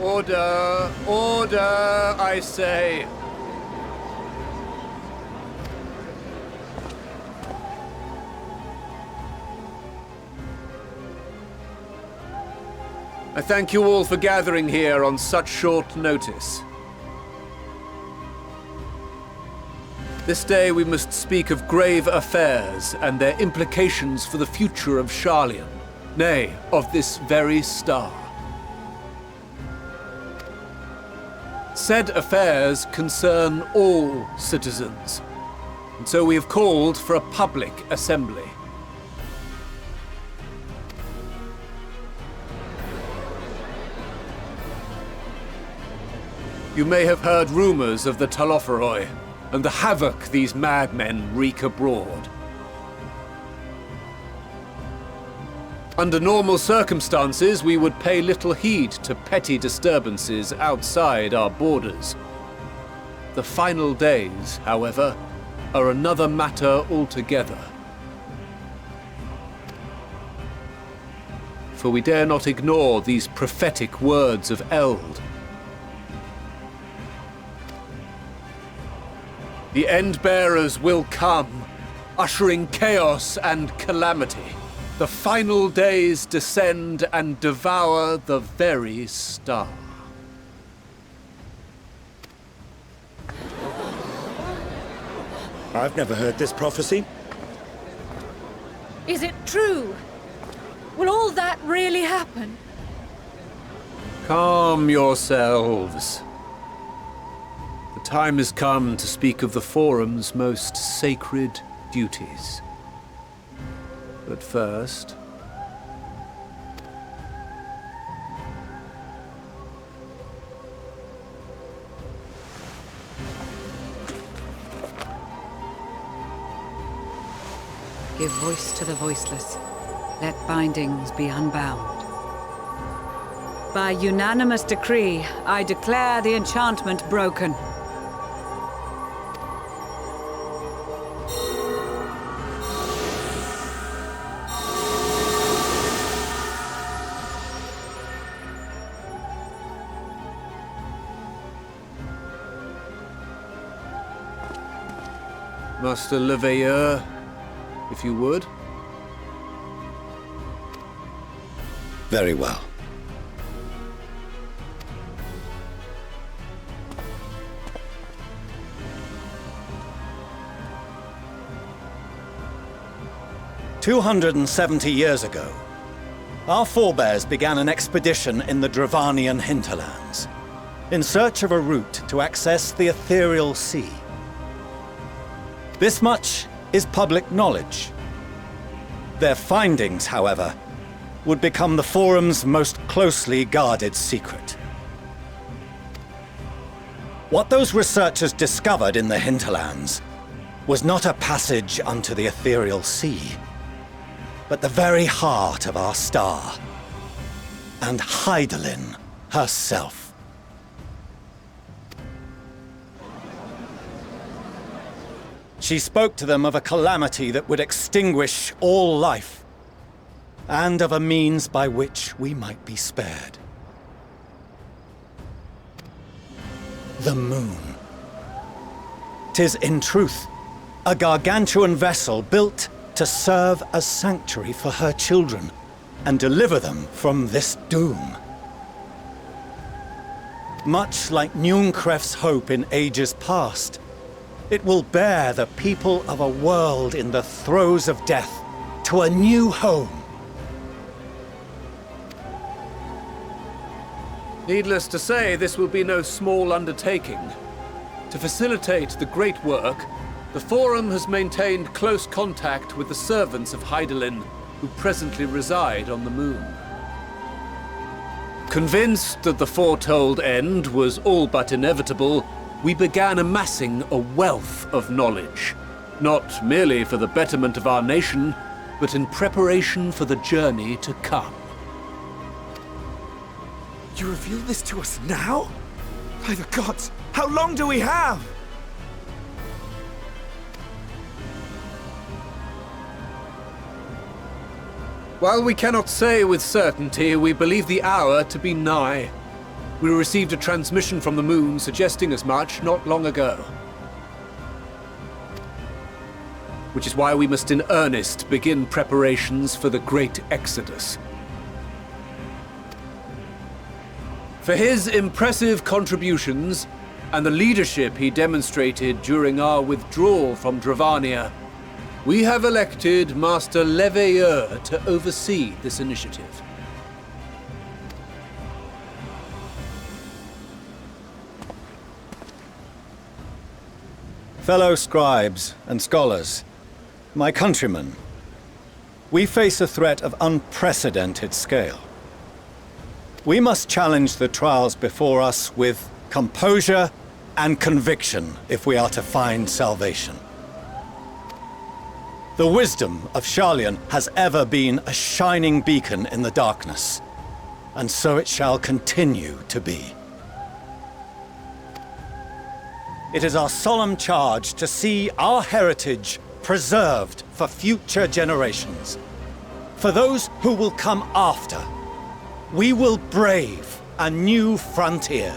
Order! Order, I say! I thank you all for gathering here on such short notice. This day we must speak of grave affairs and their implications for the future of Sharlayan, nay, of this very star. Said affairs concern all citizens, and so we have called for a public assembly. You may have heard rumors of the Talopheroi and the havoc these madmen wreak abroad. Under normal circumstances, we would pay little heed to petty disturbances outside our borders. The final days, however, are another matter altogether. For we dare not ignore these prophetic words of Eld. The Endbearers will come, ushering chaos and calamity. The final days descend and devour the very star. I've never heard this prophecy. Is it true? Will all that really happen? Calm yourselves. The time has come to speak of the Forum's most sacred duties. But first... Give voice to the voiceless. Let bindings be unbound. By unanimous decree, I declare the enchantment broken. Master Leveilleur, if you would. Very well. "270 years ago, our forebears began an expedition in the Dravanian hinterlands. in search of a route to access the ethereal sea. This much is public knowledge. Their findings, however, would become the Forum's most closely guarded secret. What those researchers discovered in the hinterlands was not a passage unto the ethereal sea, but the very heart of our star, and Hydaelyn herself. She spoke to them of a calamity that would extinguish all life, and of a means by which we might be spared. The moon. 'Tis in truth a gargantuan vessel built to serve as sanctuary for her children and deliver them from this doom. Much like Nunkref's hope in ages past, it will bear the people of a world in the throes of death to a new home. Needless to say, this will be no small undertaking. To facilitate the great work, the Forum has maintained close contact with the servants of Hydaelyn, who presently reside on the moon. Convinced that the foretold end was all but inevitable, we began amassing a wealth of knowledge, not merely for the betterment of our nation, but in preparation for the journey to come. You reveal this to us now? By the gods, how long do we have? While we cannot say with certainty, we believe the hour to be nigh. We received a transmission from the moon suggesting as much not long ago. Which is why we must in earnest begin preparations for the great exodus. For his impressive contributions and the leadership he demonstrated during our withdrawal from Dravania, we have elected Master Leveilleur to oversee this initiative. Fellow scribes and scholars, my countrymen, we face a threat of unprecedented scale. We must challenge the trials before us with composure and conviction if we are to find salvation. The wisdom of Sharlayan has ever been a shining beacon in the darkness, and so it shall continue to be. It is our solemn charge to see our heritage preserved for future generations. For those who will come after, we will brave a new frontier.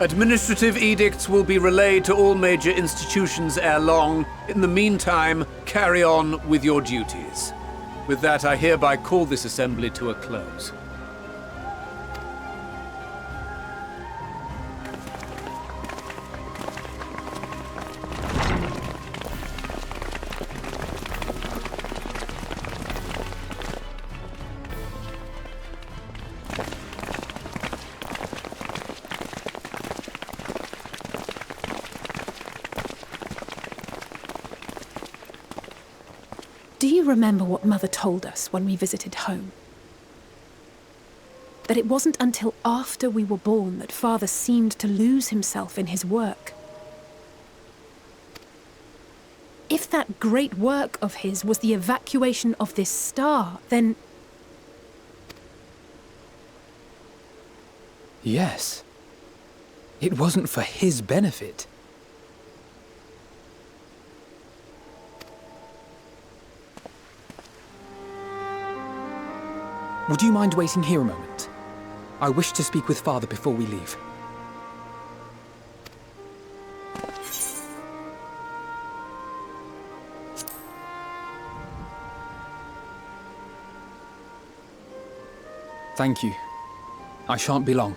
Administrative edicts will be relayed to all major institutions ere long. In the meantime, carry on with your duties. With that, I hereby call this assembly to a close. Do you remember what Mother told us when we visited home? That it wasn't until after we were born that Father seemed to lose himself in his work. If that great work of his was the evacuation of this star, then... Yes. It wasn't for his benefit. Would you mind waiting here a moment? I wish to speak with Father before we leave. Thank you. I shan't be long.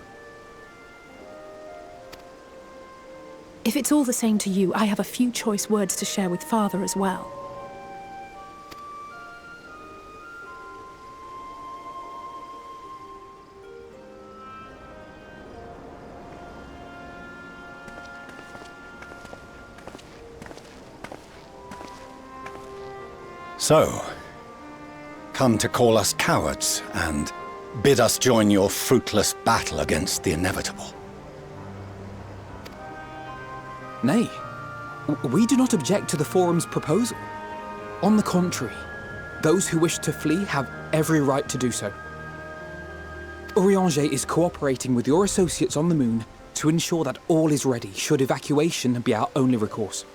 If it's all the same to you, I have a few choice words to share with Father as well. So, come to call us cowards and bid us join your fruitless battle against the inevitable. Nay, we do not object to the Forum's proposal. On the contrary, those who wish to flee have every right to do so. Urianger is cooperating with your associates on the Moon to ensure that all is ready should evacuation be our only recourse.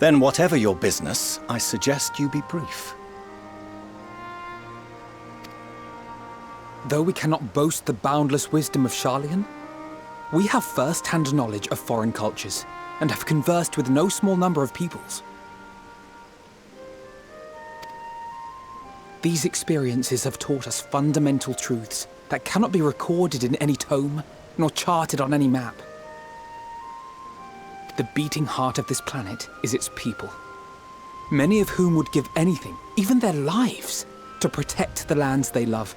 Then whatever your business, I suggest you be brief. Though we cannot boast the boundless wisdom of Charlian, we have first-hand knowledge of foreign cultures and have conversed with no small number of peoples. These experiences have taught us fundamental truths that cannot be recorded in any tome, nor charted on any map. The beating heart of this planet is its people, many of whom would give anything, even their lives, to protect the lands they love.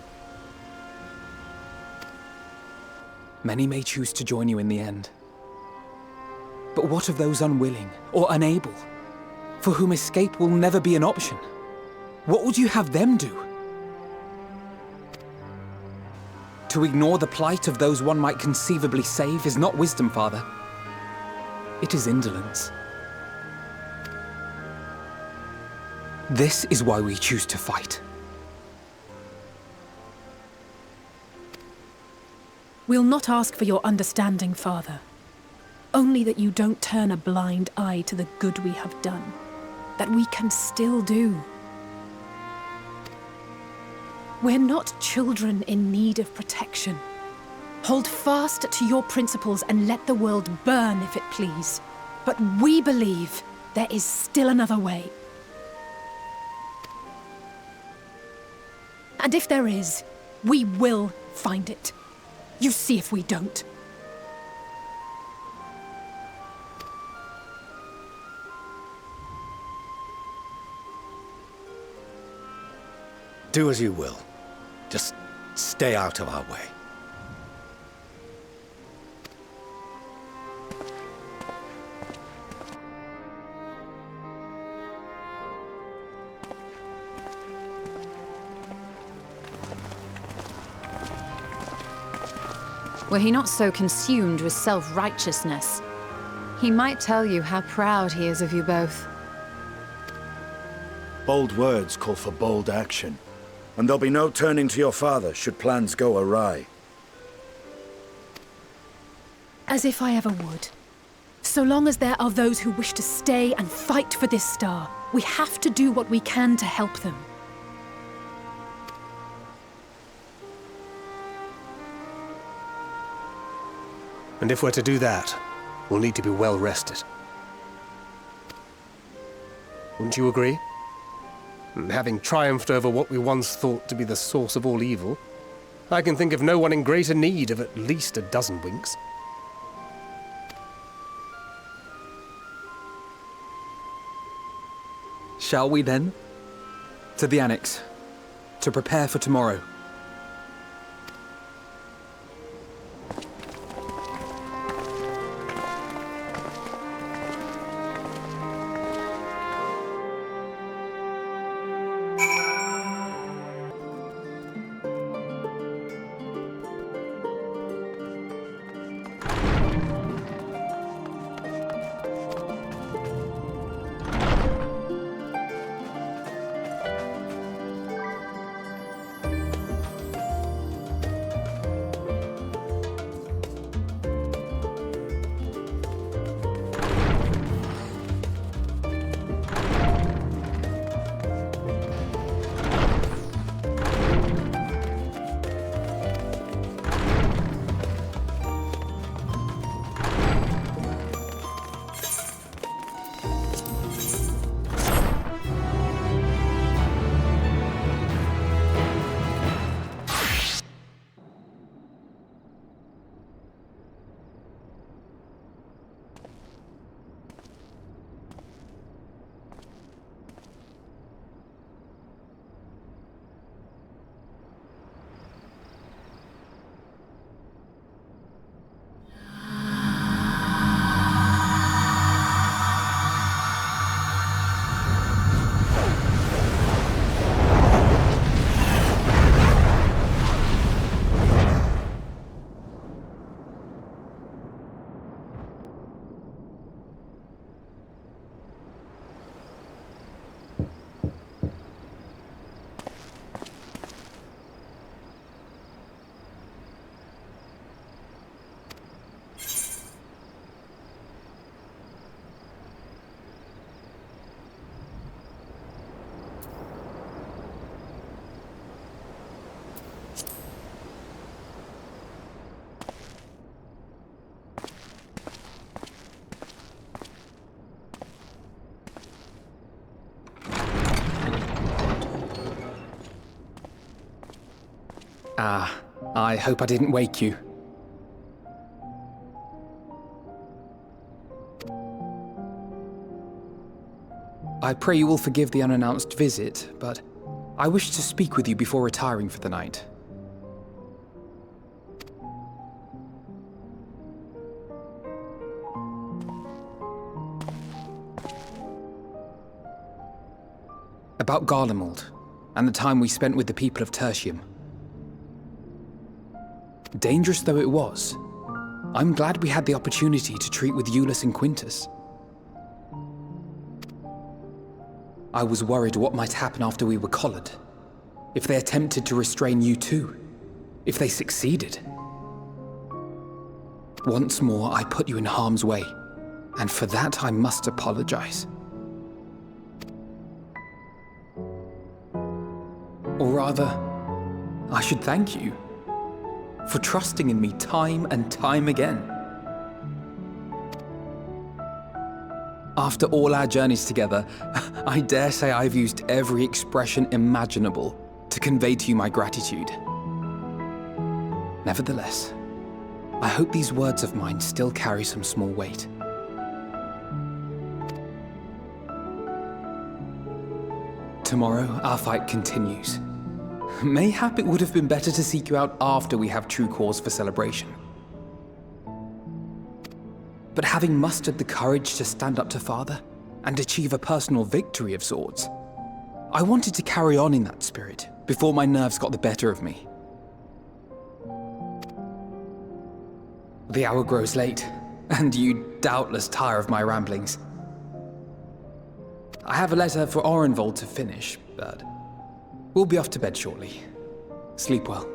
Many may choose to join you in the end. But what of those unwilling or unable, for whom escape will never be an option? What would you have them do? To ignore the plight of those one might conceivably save is not wisdom, Father. It is indolence. This is why we choose to fight. We'll not ask for your understanding, Father. Only that you don't turn a blind eye to the good we have done. That we can still do. We're not children in need of protection. Hold fast to your principles and let the world burn if it please. But we believe there is still another way. And if there is, we will find it. You see if we don't. Do as you will. Just stay out of our way. Were he not so consumed with self-righteousness, he might tell you how proud he is of you both. Bold words call for bold action. And there'll be no turning to your father should plans go awry. As if I ever would. So long as there are those who wish to stay and fight for this star, we have to do what we can to help them. And if we're to do that, we'll need to be well rested. Wouldn't you agree? And having triumphed over what we once thought to be the source of all evil, I can think of no one in greater need of at least a dozen winks. Shall we then? To the Annex, to prepare for tomorrow. I hope I didn't wake you. I pray you will forgive the unannounced visit, but I wish to speak with you before retiring for the night. About Garlemald, and the time we spent with the people of Tertium. Dangerous though it was, I'm glad we had the opportunity to treat with Eulus and Quintus. I was worried what might happen after we were collared. If they attempted to restrain you too. If they succeeded. Once more, I put you in harm's way, and for that I must apologize. Or rather, I should thank you for trusting in me time and time again. After all our journeys together, I dare say I've used every expression imaginable to convey to you my gratitude. Nevertheless, I hope these words of mine still carry some small weight. Tomorrow, our fight continues. Mayhap it would have been better to seek you out after we have true cause for celebration. But having mustered the courage to stand up to Father and achieve a personal victory of sorts, I wanted to carry on in that spirit before my nerves got the better of me. The hour grows late, and you doubtless tire of my ramblings. I have a letter for Orenvold to finish, but we'll be off to bed shortly. Sleep well.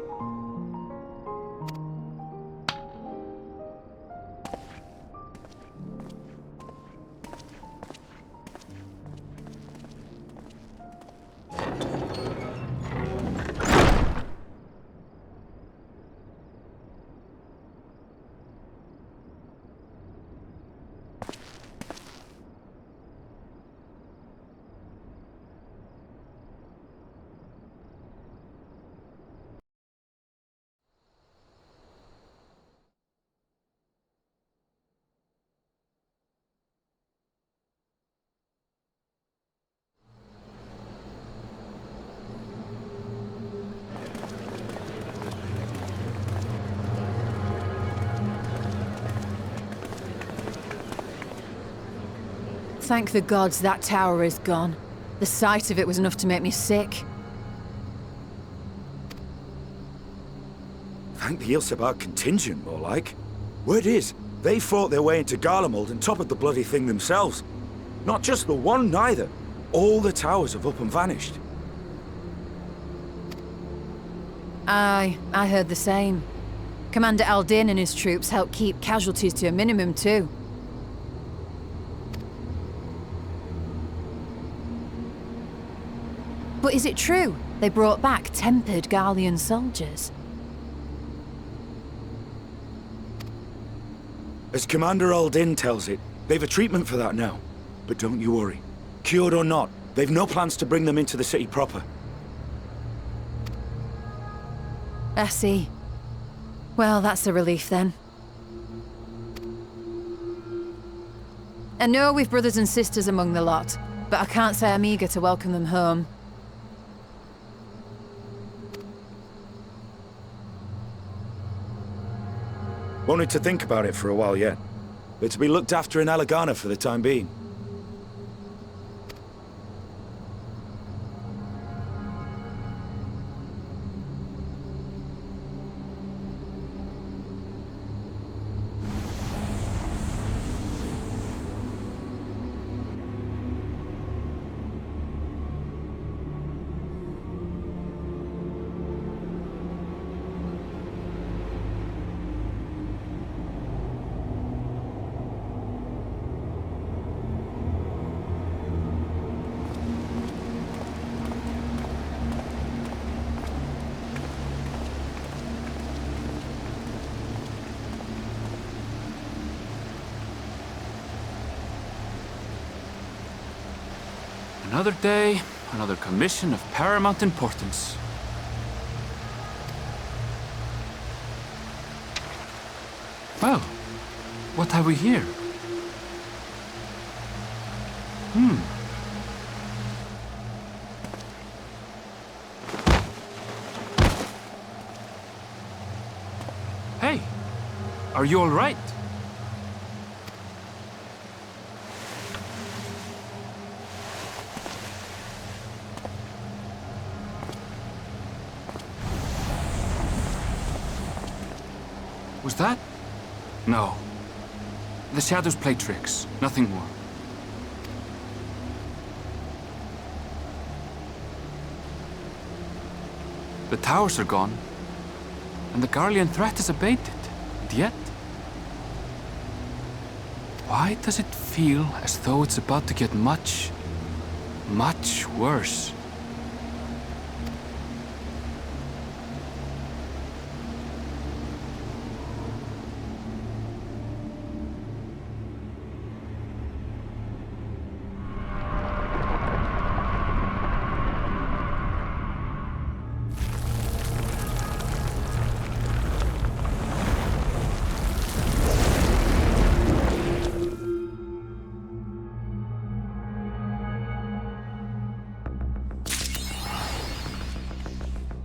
Thank the gods that tower is gone. The sight of it was enough to make me sick. Thank the Ilsebar contingent, more like. Word is, they fought their way into Garlemald and toppled the bloody thing themselves. Not just the one, neither. All the towers have up and vanished. Aye, I heard the same. Commander Aldin and his troops helped keep casualties to a minimum too. But is it true they brought back tempered Garlean soldiers? As Commander Aldin tells it, they've a treatment for that now. But don't you worry. Cured or not, they've no plans to bring them into the city proper. I see. Well, that's a relief then. I know we've brothers and sisters among the lot, but I can't say I'm eager to welcome them home. Wanted to think about it for a while yet. They're to be looked after in Alagana for the time being. Another day, another commission of paramount importance. Well, what have we here? Hey, are you all right? Was that? No. The shadows play tricks, nothing more. The towers are gone, and the Garlean threat is abated. And yet, why does it feel as though it's about to get much, much worse?